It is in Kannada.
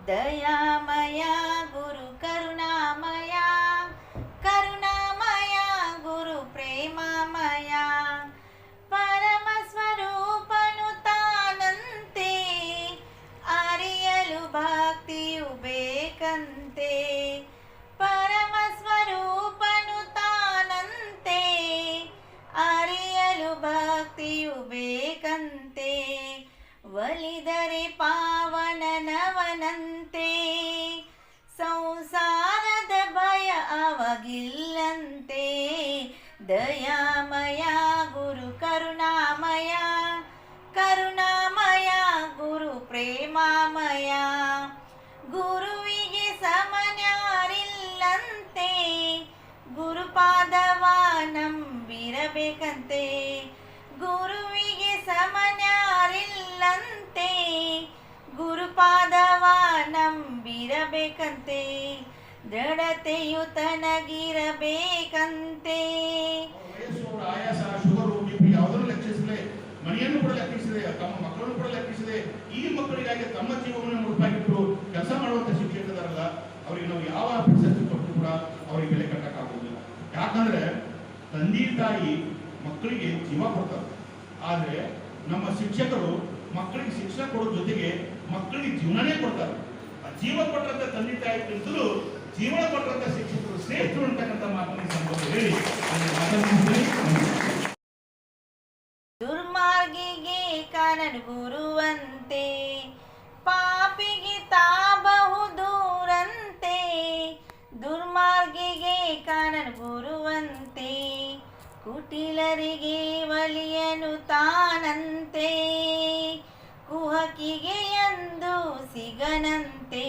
ದಯಾಮಯ ಗುರು ಕರುಣಾಮಯ, ಕರುಣಾಮಯ ಗುರು ಪ್ರೇಮಮಯ. ಪರಮ ಸ್ವರೂಪನು ತಾನಂತೆ, ಅರಿಯಲು ಭಕ್ತಿಯು ಬೇಕಂತೆ. ಪರಮ ಸ್ವರೂಪನು ತಾನಂತೆ, ಅರಿಯಲು ಭಕ್ತಿಯು ಬೇಕಂತೆ. ಒಲಿದರೆ ಪಾವನನವನಂತೆ, ಸಂಸಾರದ ಭಯ ಅವಗಿಲ್ಲಂತೆ. ದಯಾಮಯ ಗುರು ಕರುಣಾಮಯ, ಕರುಣಾಮಯ ಗುರು ಪ್ರೇಮಮಯ. ಗುರುವಿಗೆ ಸಮನ್ಯಾರಿಲ್ಲಂತೆ, ಗುರುಪಾದವ ನಂಬಿರಬೇಕಂತೆ. ಗುರುವಿಗೆ ಸಮನ್ಯಾರಿಲ್ಲಂತೆ, ಗುರುಪಾದವ ನಂಬಿರಬೇಕಂತೆ. ದೃಢತೆಯು ತನಗಿರಬೇಕಂತೆ. ಆಯಾಸ, ಶುಗರು, ಬಿಪಿ ಯಾವುದನ್ನು ಲೆಕ್ಕಿಸದೆ, ಮನೆಯನ್ನು ಕೂಡ ಲೆಕ್ಕಿಸದೆ, ತಮ್ಮ ಮಕ್ಕಳನ್ನು ಕೂಡ ಲೆಕ್ಕಿಸದೆ, ಈ ಮಕ್ಕಳಿಗಾಗಿ ತಮ್ಮ ಜೀವವನ್ನು ಮುಡುಪಾಗಿಟ್ಟು ಕೆಲಸ ಮಾಡುವಂತ ಶಿಕ್ಷಕರಲ್ಲ, ಅವರಿಗೆ ನಾವು ಯಾವ ಪ್ರಶಸ್ತಿ ಕೊಟ್ಟು ಕೂಡ ಅವರಿಗೆ ಬೆಲೆ ಕಟ್ಟಕ್ಕಾಗುವುದಿಲ್ಲ. ಯಾಕಂದ್ರೆ ತಂದೆ ತಾಯಿ ಮಕ್ಕಳಿಗೆ ಜೀವ ಕೊಡ್ತಾರೆ, ಆದರೆ ನಮ್ಮ ಶಿಕ್ಷಕರು ಮಕ್ಕಳಿಗೆ ಶಿಕ್ಷಣ ಕೊಡೋ ಜೊತೆಗೆ ಮಕ್ಕಳಿಗೆ ಜೀವನನೇ ಕೊಡ್ತಾರೆ. ಜೀವ ಕೊಟ್ಟಂತ ತಂದೆ ತಾಯಿಗಿಂತಲೂ ಜೀವನ ಕೊಟ್ಟಂತ ಶಿಕ್ಷಕರು ಶ್ರೇಷ್ಠರು ಅಂತಕ್ಕಂಥ ಮಾತನ್ನು ಸಂಭವ ಹೇಳಿ ದುರ್ಮಾರ್ಗಿಗೆ ಕಾನನು ಗುರುವಂತೆ, ಪಾಪಿಗೆ ತಾ ಬಹು ದೂರಂತೆ. ದುರ್ಮಾರ್ಗಿಗೆ ಕಾನನು ಗುರುವಂತೆ, ಕುಟಿಲರಿಗೆ ಒಲಿಯನು ತಾನಂತೆ. ಕುಹಕಿಗೆ ಎಂದು ಸಿಗನಂತೆ,